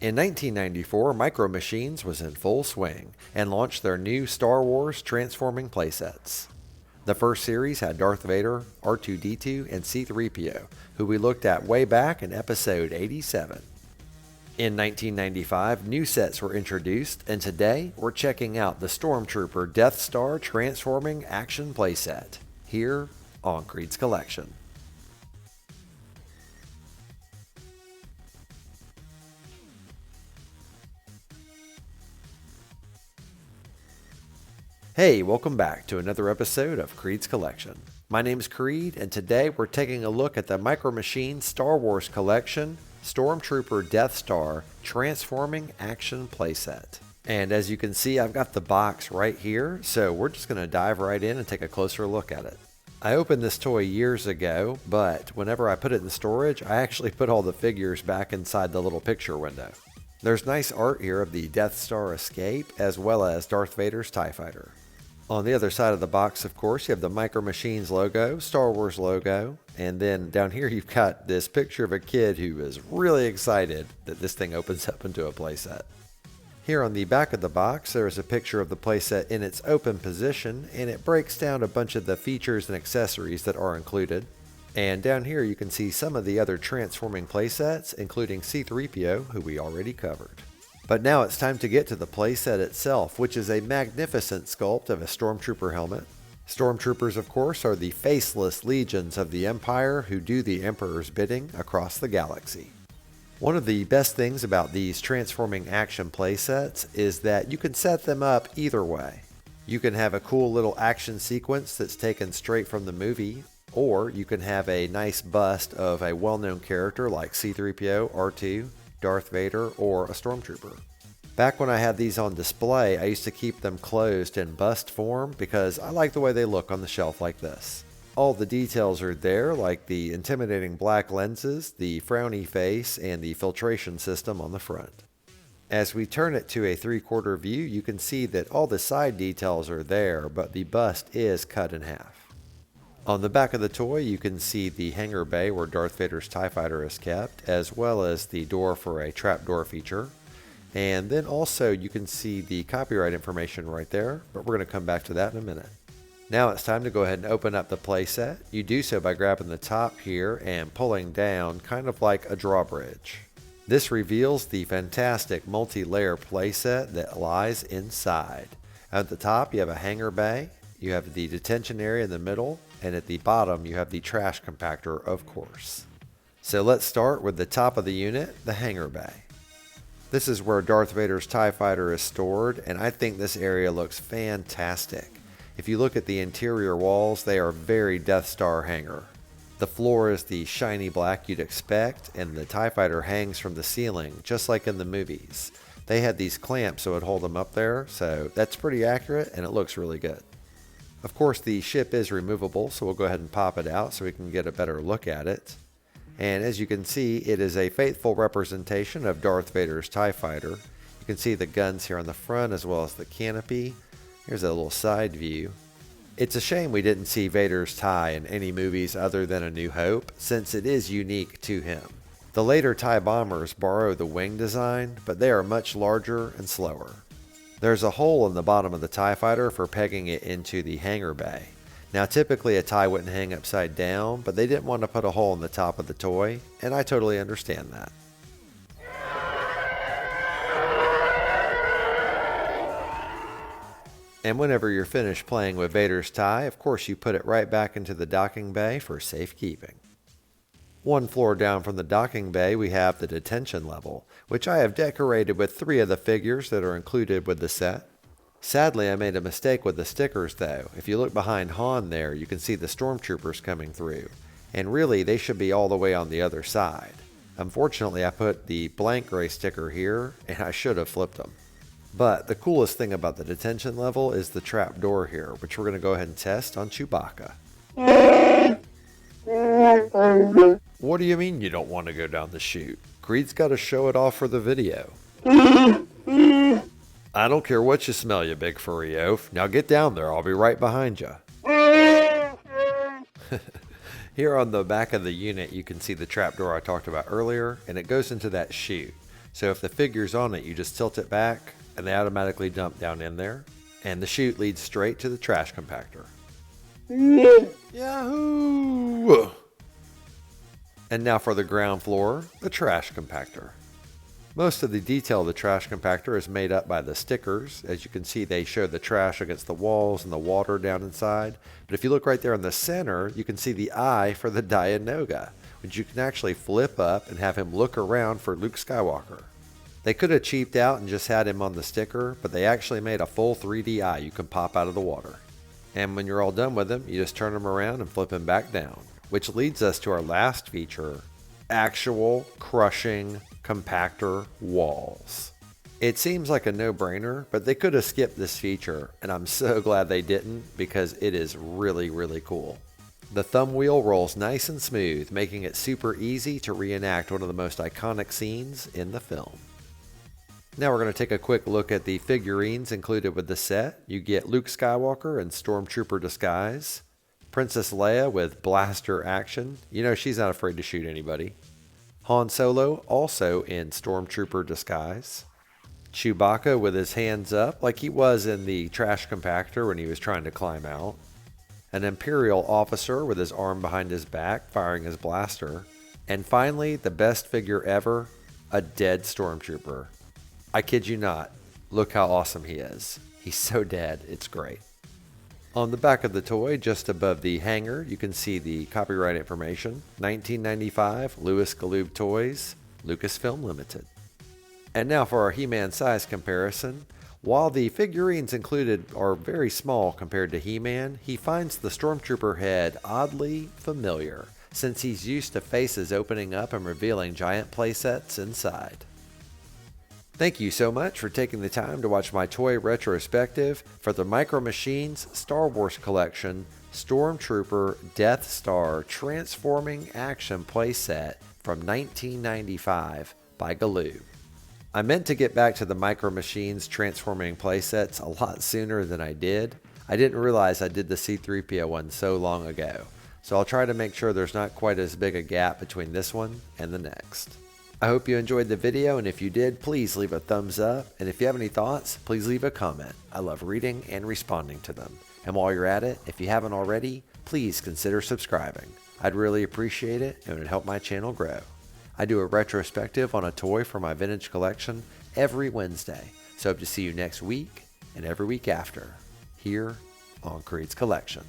In 1994, Micro Machines was in full swing and launched their new Star Wars transforming playsets. The first series had Darth Vader, R2-D2, and C-3PO, who we looked at way back in episode 87. In 1995, new sets were introduced, and today we're checking out the Stormtrooper Death Star Transforming Action Playset, here on KREED'S Collection. Hey, welcome back to another episode of KREED'S Collection. My name's KREED, and today we're taking a look at the Micro Machines Star Wars Collection Stormtrooper Death Star Transforming Action Playset. And as you can see, I've got the box right here, so we're just going to dive right in and take a closer look at it. I opened this toy years ago, but whenever I put it in storage, I actually put all the figures back inside the little picture window. There's nice art here of the Death Star escape, as well as Darth Vader's TIE Fighter. On the other side of the box, of course, you have the Micro Machines logo, Star Wars logo, and then down here you've got this picture of a kid who is really excited that this thing opens up into a playset. Here on the back of the box, there is a picture of the playset in its open position, and it breaks down a bunch of the features and accessories that are included. And down here you can see some of the other transforming playsets, including C-3PO, who we already covered. But now it's time to get to the playset itself, which is a magnificent sculpt of a Stormtrooper helmet. Stormtroopers, of course, are the faceless legions of the Empire who do the Emperor's bidding across the galaxy. One of the best things about these transforming action playsets is that you can set them up either way. You can have a cool little action sequence that's taken straight from the movie, or you can have a nice bust of a well-known character like C-3PO, R2, Darth Vader, or a Stormtrooper. Back when I had these on display, I used to keep them closed in bust form because I like the way they look on the shelf like this. All the details are there, like the intimidating black lenses, the frowny face, and the filtration system on the front. As we turn it to a 3/4 view, you can see that all the side details are there, but the bust is cut in half. On the back of the toy, you can see the hangar bay where Darth Vader's TIE Fighter is kept, as well as the door for a trapdoor feature. And then also you can see the copyright information right there, but we're going to come back to that in a minute. Now it's time to go ahead and open up the playset. You do so by grabbing the top here and pulling down, kind of like a drawbridge. This reveals the fantastic multi-layer playset that lies inside. At the top you have a hangar bay, you have the detention area in the middle, and at the bottom you have the trash compactor, of course. So let's start with the top of the unit, the hangar bay. This is where Darth Vader's TIE Fighter is stored, and I think this area looks fantastic. If you look at the interior walls, they are very Death Star hangar. The floor is the shiny black you'd expect, and the TIE Fighter hangs from the ceiling, just like in the movies. They had these clamps so it would hold them up there, so that's pretty accurate, and it looks really good. Of course, the ship is removable, so we'll go ahead and pop it out so we can get a better look at it. And as you can see, it is a faithful representation of Darth Vader's TIE Fighter. You can see the guns here on the front as well as the canopy. Here's a little side view. It's a shame we didn't see Vader's TIE in any movies other than A New Hope, since it is unique to him. The later TIE bombers borrow the wing design, but they are much larger and slower. There's a hole in the bottom of the TIE Fighter for pegging it into the hangar bay. Now typically a TIE wouldn't hang upside down, but they didn't want to put a hole in the top of the toy, and I totally understand that. And whenever you're finished playing with Vader's TIE, of course you put it right back into the docking bay for safekeeping. One floor down from the docking bay, we have the Detention Level, which I have decorated with 3 of the figures that are included with the set. Sadly, I made a mistake with the stickers though. If you look behind Han there, you can see the Stormtroopers coming through, and really they should be all the way on the other side. Unfortunately, I put the blank gray sticker here, and I should have flipped them. But the coolest thing about the Detention Level is the trapdoor here, which we're going to go ahead and test on Chewbacca. What do you mean you don't want to go down the chute? KREED'S got to show it off for the video. I don't care what you smell, you big furry oaf. Now get down there, I'll be right behind you. Here on the back of the unit you can see the trapdoor I talked about earlier, and it goes into that chute. So if the figure's on it, you just tilt it back and they automatically dump down in there. And the chute leads straight to the trash compactor. Yahoo! And now for the ground floor, the trash compactor. Most of the detail of the trash compactor is made up by the stickers. As you can see, they show the trash against the walls and the water down inside. But if you look right there in the center, you can see the eye for the Dianoga, which you can actually flip up and have him look around for Luke Skywalker. They could have cheaped out and just had him on the sticker, but they actually made a full 3D eye you can pop out of the water. And when you're all done with him, you just turn him around and flip him back down. Which leads us to our last feature, actual crushing compactor walls. It seems like a no-brainer, but they could have skipped this feature, and I'm so glad they didn't because it is really, really cool. The thumb wheel rolls nice and smooth, making it super easy to reenact one of the most iconic scenes in the film. Now we're going to take a quick look at the figurines included with the set. You get Luke Skywalker in Stormtrooper disguise, Princess Leia with blaster action. You know she's not afraid to shoot anybody. Han Solo also in Stormtrooper disguise. Chewbacca with his hands up like he was in the trash compactor when he was trying to climb out. An Imperial officer with his arm behind his back firing his blaster. And finally, the best figure ever, a dead Stormtrooper. I kid you not, look how awesome he is. He's so dead, it's great. On the back of the toy, just above the hanger, you can see the copyright information. 1995, Louis Galoob Toys, Lucasfilm Limited. And now for our He-Man size comparison. While the figurines included are very small compared to He-Man, he finds the Stormtrooper head oddly familiar, since he's used to faces opening up and revealing giant playsets inside. Thank you so much for taking the time to watch my toy retrospective for the Micro Machines Star Wars Collection Stormtrooper Death Star Transforming Action Playset from 1995 by Galoob. I meant to get back to the Micro Machines Transforming Playsets a lot sooner than I did. I didn't realize I did the C-3PO one so long ago, so I'll try to make sure there's not quite as big a gap between this one and the next. I hope you enjoyed the video, and if you did, please leave a thumbs up, and if you have any thoughts, please leave a comment. I love reading and responding to them. And while you're at it, if you haven't already, please consider subscribing. I'd really appreciate it, and it would help my channel grow. I do a retrospective on a toy for my vintage collection every Wednesday, so hope to see you next week and every week after, here on KREED'S Collection.